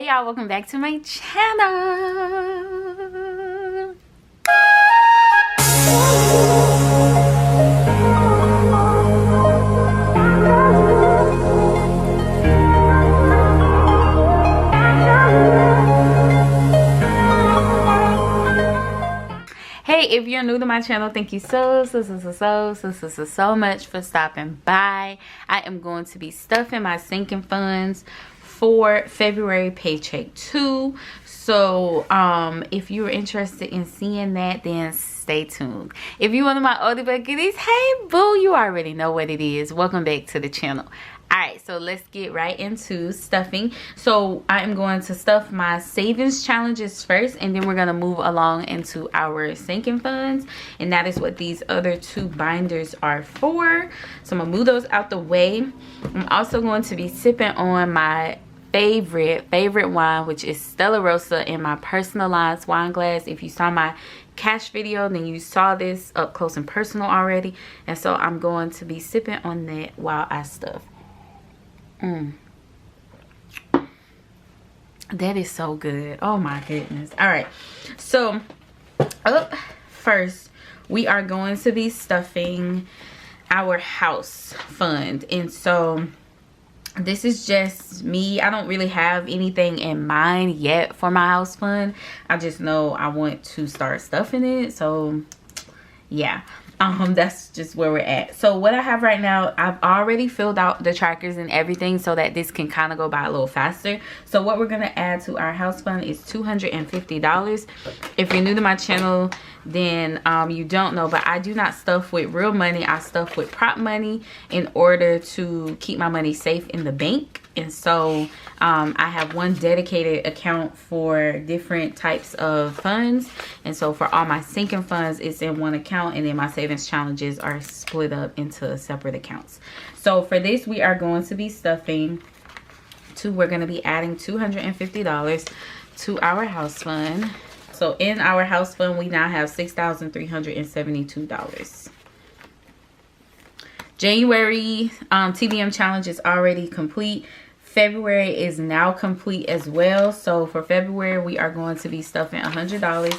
Hey y'all, welcome back to my channel. Hey, if you're new to my channel, thank you so much for stopping by. I am going to be stuffing my sinking funds for February paycheck 2. So if you're interested in seeing that, then stay tuned. If you're one of my older but goodies, hey boo, you already know what it is. Welcome back to the channel. Alright, so let's get right into stuffing. So I am going to stuff my savings challenges first, and then we're going to move along into our sinking funds, and that is what these other two binders are for. So I'm going to move those out the way. I'm also going to be sipping on my favorite wine, which is Stella Rosa in my personalized wine glass. If you saw my cash video, then you saw this up close and personal already, and so I'm going to be sipping on that while I stuff. That is so good. Oh my goodness. All right, so up first we are going to be stuffing our house fund, and so this is just me. I don't really have anything in mind yet for my house fund. I just know I want to start stuffing it. So yeah, that's just where we're at. So what I have right now, I've already filled out the trackers and everything so that this can kind of go by a little faster. So what we're going to add to our house fund is $250. If you're new to my channel, then you don't know, but I do not stuff with real money. I stuff with prop money in order to keep my money safe in the bank. And so I have one dedicated account for different types of funds, and so for all my sinking funds, it's in one account, and then my savings challenges are split up into separate accounts. So for this, we are going to be stuffing we're going to be adding $250 to our house fund. So in our house fund, we now have $6,372. January TBM challenge is already complete. February is now complete as well. So for February, we are going to be stuffing $100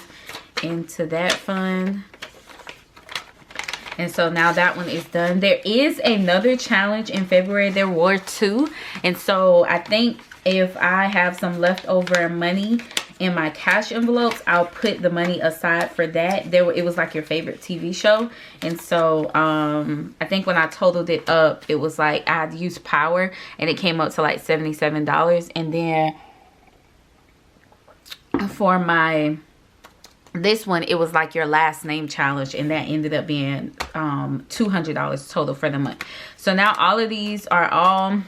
into that fund. And so now that one is done. There is another challenge in February. There were two. And so I think if I have some leftover money in my cash envelopes, I'll put the money aside for that. It was like your favorite TV show, and so I think when I totaled it up, it was like I had used power, and it came up to like $77. And then for this one, it was like your last name challenge, and that ended up being $200 total for the month. So now all of these are all,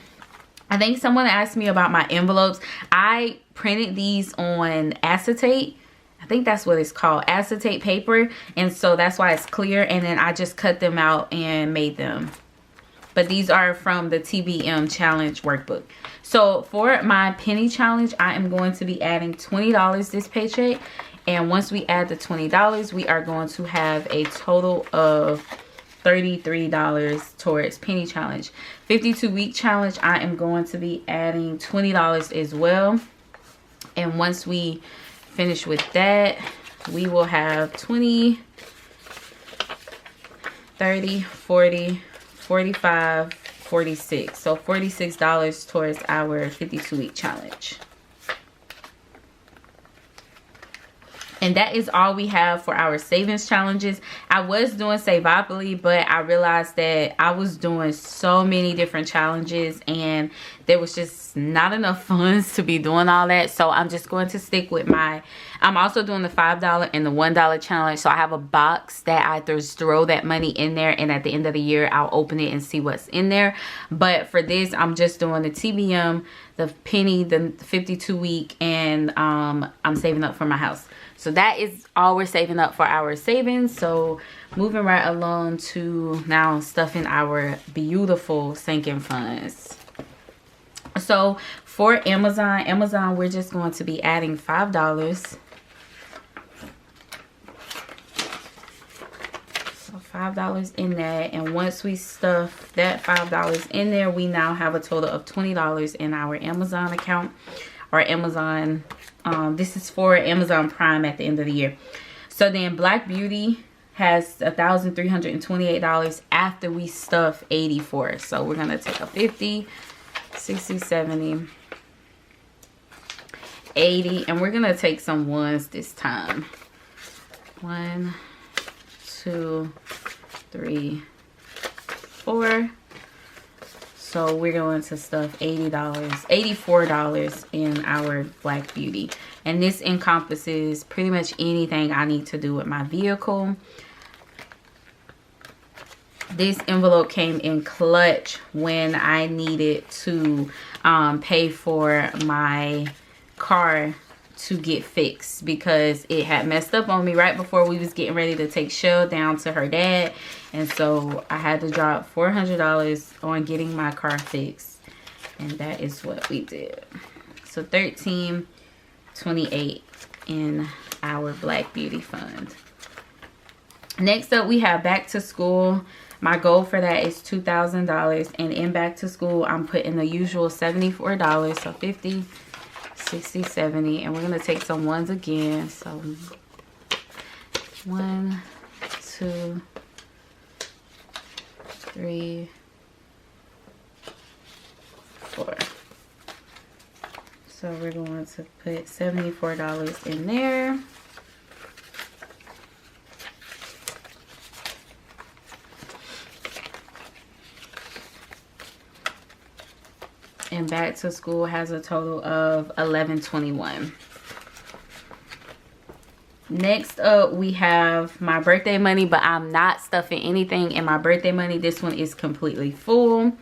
I think someone asked me about my envelopes. I printed these on acetate. I think that's what it's called, acetate paper. And so that's why it's clear. And then I just cut them out and made them. But these are from the TBM challenge workbook. So for my penny challenge, I am going to be adding $20 this paycheck. And once we add the $20, we are going to have a total of $33 towards penny challenge. 52-week challenge, I am going to be adding $20 as well. And once we finish with that, we will have 20, 30, 40, 45, 46. So $46 towards our 52-week challenge. And that is all we have for our savings challenges. I was doing Saveopoly, but I realized that I was doing so many different challenges and there was just not enough funds to be doing all that. So I'm just going to stick with I'm also doing the $5 and the $1 challenge. So I have a box that I just throw that money in there, and at the end of the year, I'll open it and see what's in there. But for this, I'm just doing the TBM, the penny, the 52-week, and I'm saving up for my house. So that is all we're saving up for our savings. So moving right along to now stuffing our beautiful sinking funds. So for Amazon, we're just going to be adding $5. So $5 in that. And once we stuff that $5 in there, we now have a total of $20 in our Amazon account. or Amazon. This is for Amazon Prime at the end of the year. So then Black Beauty has $1,328 after we stuff 84. So we're gonna take a 50, 60, 70, 80, and we're gonna take some ones this time. 1, 2, 3, 4. So we're going to stuff $80, $84 in our Black Beauty. And this encompasses pretty much anything I need to do with my vehicle. This envelope came in clutch when I needed to pay for my car to get fixed, because it had messed up on me right before we was getting ready to take Shell down to her dad. And so I had to drop $400 on getting my car fixed, and that is what we did. So $13.28 in our Black Beauty fund. Next up, we have back to school. My goal for that is $2,000, and in back to school I'm putting the usual $74. So 50, 60, 70, and we're gonna take some ones again. So 1, 2, 3, 4. So we're going to put $74 in there. And back to school has a total of $11.21. Next up, we have my birthday money, but I'm not stuffing anything in my birthday money. This one is completely full.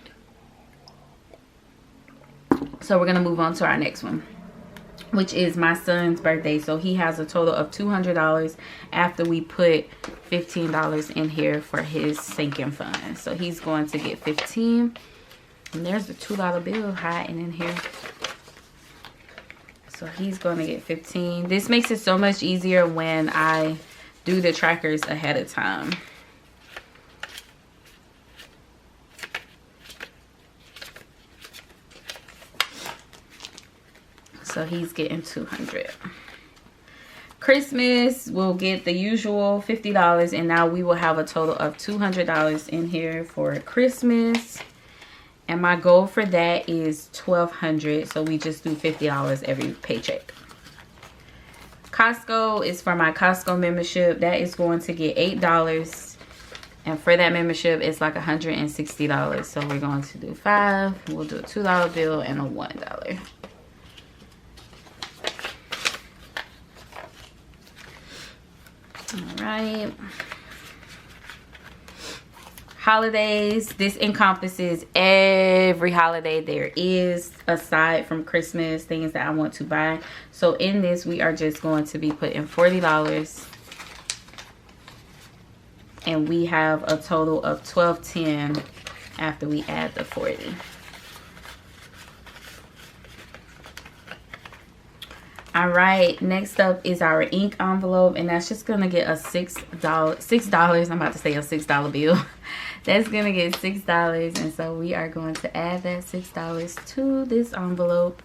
So we're gonna move on to our next one, which is my son's birthday. So he has a total of $200 after we put $15 in here for his sinking fund. So he's going to get 15. And there's the $2 bill hiding in here. So he's going to get 15. This makes it so much easier when I do the trackers ahead of time. So he's getting 200. Christmas will get the usual $50, and now we will have a total of $200 in here for Christmas. And my goal for that is $1,200. So we just do $50 every paycheck. Costco is for my Costco membership. That is going to get $8. And for that membership, it's like $160. So we're going to do 5. We'll do a $2 bill and a $1. All right. Holidays, this encompasses every holiday there is aside from Christmas, things that I want to buy. So in this, we are just going to be putting $40, and we have a total of $12.10 after we add the 40. All right, next up is our ink envelope, and that's just gonna get a $6. I'm about to say a $6 bill. That's gonna get $6, and so we are going to add that $6 to this envelope,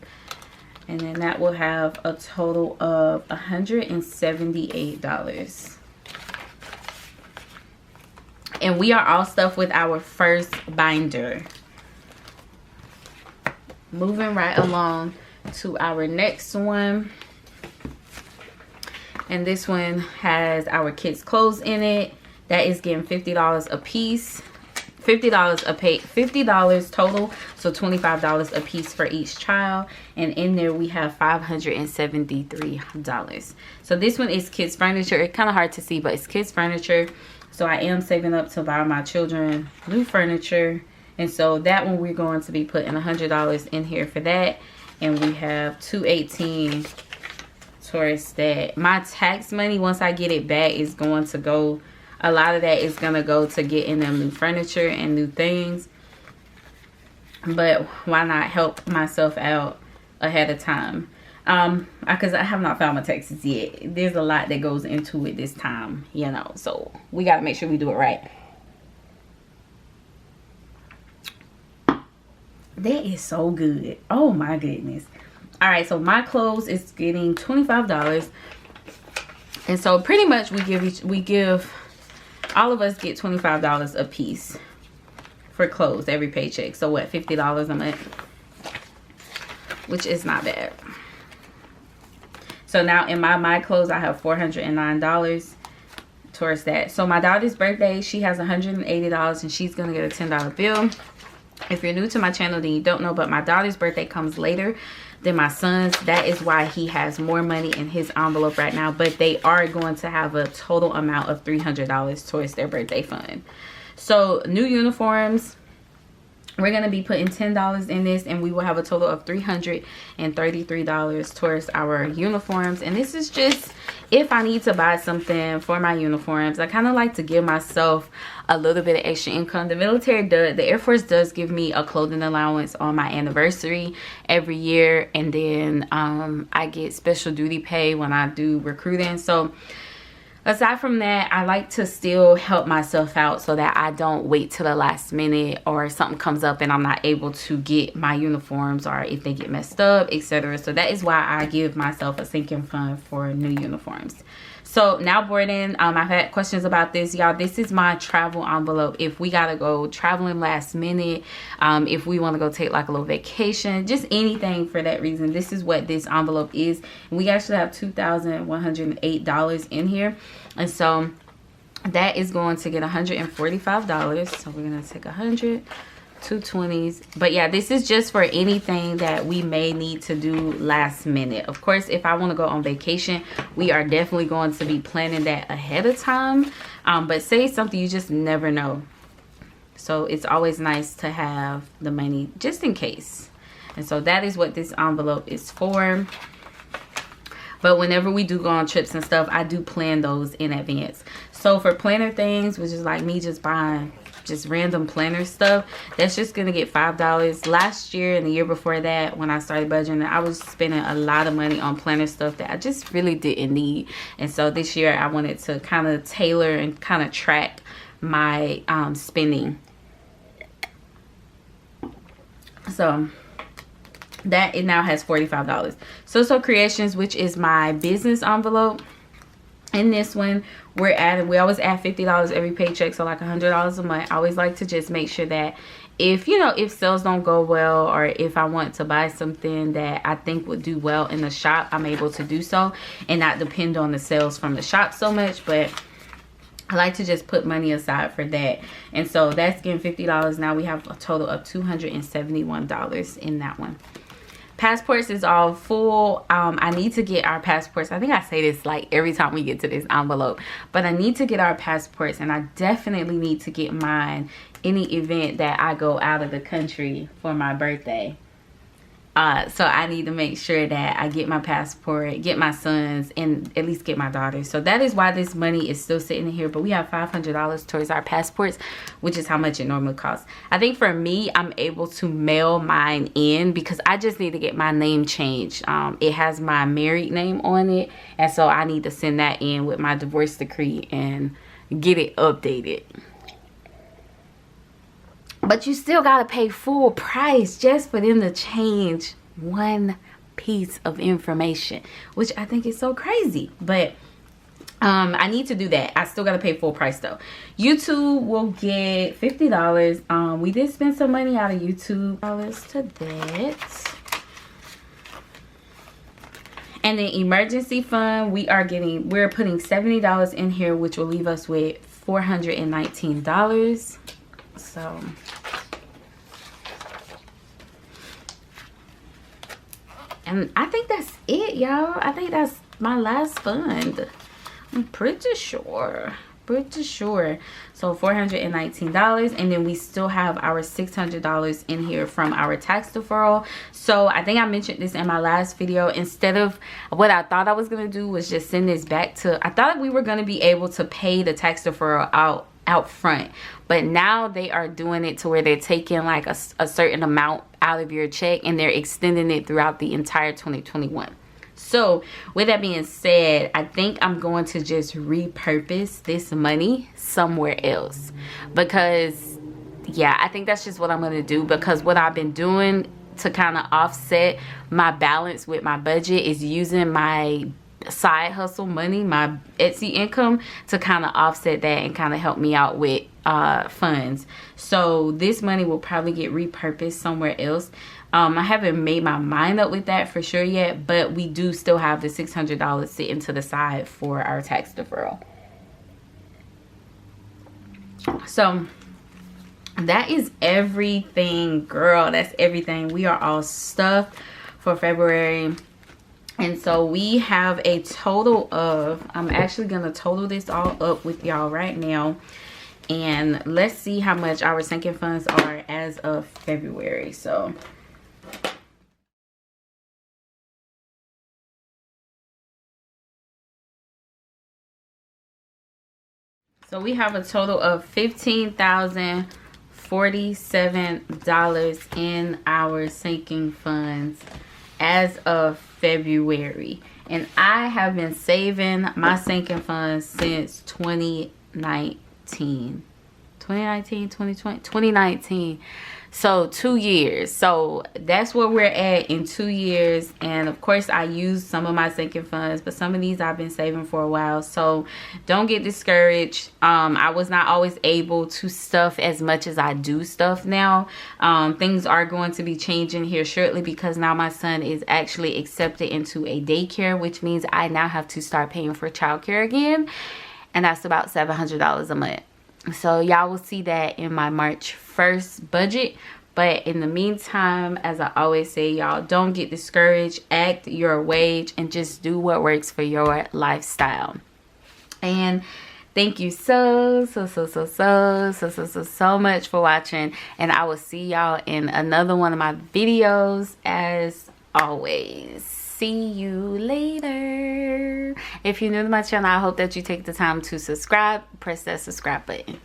and then that will have a total of $178. And we are all stuffed with our first binder. Moving right along to our next one, and this one has our kids' clothes in it. That is getting $50 a piece. $50 total, so $25 a piece for each child. And in there we have $573. So this one is kids furniture. It's kind of hard to see, but it's kids furniture. So I am saving up to buy my children new furniture, and so that one we're going to be putting $100 in here for that. And we have $218 towards that. My tax money, once I get it back, is going to go, a lot of that is going to go to getting them new furniture and new things. But why not help myself out ahead of time? Because I have not filed my taxes yet. There's a lot that goes into it this time, you know. So we got to make sure we do it right. That is so good. Oh my goodness. All right, so my clothes is getting $25. And so pretty much we give all of us get $25 a piece for clothes every paycheck. So what, $50 a month, which is not bad. So now in my clothes, I have $409 towards that. So my daughter's birthday, she has $180 and she's gonna get a $10 bill. If you're new to my channel, then you don't know, but my daughter's birthday comes later than my son's. That is why he has more money in his envelope right now, but they are going to have a total amount of $300 towards their birthday fund. So new uniforms, we're going to be putting $10 in this, and we will have a total of $333 towards our uniforms. And this is just if I need to buy something for my uniforms. I kind of like to give myself a little bit of extra income. The military does, the Air Force does give me a clothing allowance on my anniversary every year, and then I get special duty pay when I do recruiting. So aside from that, I like to still help myself out so that I don't wait till the last minute or something comes up and I'm not able to get my uniforms, or if they get messed up, etc. So that is why I give myself a sinking fund for new uniforms. So now boarding, I've had questions about this, y'all. This is my travel envelope. If we gotta go traveling last minute, if we want to go take like a little vacation, just anything for that reason, this is what this envelope is. And we actually have $2,108 in here, and so that is going to get $145. So we're gonna take 100, 220s. But yeah, this is just for anything that we may need to do last minute. Of course, if I want to go on vacation, we are definitely going to be planning that ahead of time, but say something, you just never know. So it's always nice to have the money just in case. And so that is what this envelope is for. But whenever we do go on trips and stuff, I do plan those in advance. So for planner things, which is like me just buying just random planner stuff, that's just gonna get $5. Last year and the year before that, when I started budgeting, I was spending a lot of money on planner stuff that I just really didn't need. And so this year I wanted to kind of tailor and kind of track my spending. So that it now has $45. So Creations, which is my business envelope. In this one, we always add $50 every paycheck, so like $100 a month. I always like to just make sure that if sales don't go well, or if I want to buy something that I think would do well in the shop, I'm able to do so and not depend on the sales from the shop so much. But I like to just put money aside for that. And so that's getting $50. Now we have a total of $271 in that one. Passports is all full. I need to get our passports. I think I say this like every time we get to this envelope, but I need to get our passports, and I definitely need to get mine any event that I go out of the country for my birthday. So I need to make sure that I get my passport, get my sons, and at least get my daughters. So that is why this money is still sitting in here. But we have $500 towards our passports, which is how much it normally costs. I think for me, I'm able to mail mine in because I just need to get my name changed. It has my married name on it, and so I need to send that in with my divorce decree and get it updated. But you still got to pay full price just for them to change one piece of information, which I think is so crazy. But I need to do that. I still got to pay full price though. YouTube will get $50. We did spend some money out of YouTube. To that. And the emergency fund, we're putting $70 in here, which will leave us with $419. So and I think that's it, y'all. I think that's my last fund. I'm pretty sure. So $419, and then we still have our $600 in here from our tax deferral. So I think I mentioned this in my last video. Instead of what I thought I was gonna do was just send this back to, I thought we were gonna be able to pay the tax deferral out front, but now they are doing it to where they're taking like a certain amount out of your check, and they're extending it throughout the entire 2021. So with that being said, I think I'm going to just repurpose this money somewhere else, because yeah, I think that's just what I'm going to do, because what I've been doing to kind of offset my balance with my budget is using my side hustle money, my Etsy income, to kind of offset that and kind of help me out with funds. So this money will probably get repurposed somewhere else. I haven't made my mind up with that for sure yet, but we do still have the $600 sitting to the side for our tax deferral. So that is everything, girl. That's everything. We are all stuffed for February. And so we have a total of, I'm actually going to total this all up with y'all right now. And let's see how much our sinking funds are as of February. So we have a total of $15,047 in our sinking funds as of February. And I have been saving my sinking funds since 2019. 2019. So 2 years. So that's where we're at in 2 years. And of course I use some of my sinking funds, but some of these I've been saving for a while. So don't get discouraged. I was not always able to stuff as much as I do stuff now. Things are going to be changing here shortly, because now my son is actually accepted into a daycare, which means I now have to start paying for childcare again, and that's about $700 a month. So y'all will see that in my March 1st budget. But in the meantime, as I always say, y'all, don't get discouraged. Act your wage and just do what works for your lifestyle. And thank you so much for watching. And I will see y'all in another one of my videos as always. See you later. If you're new to my channel, I hope that you take the time to subscribe. Press that subscribe button.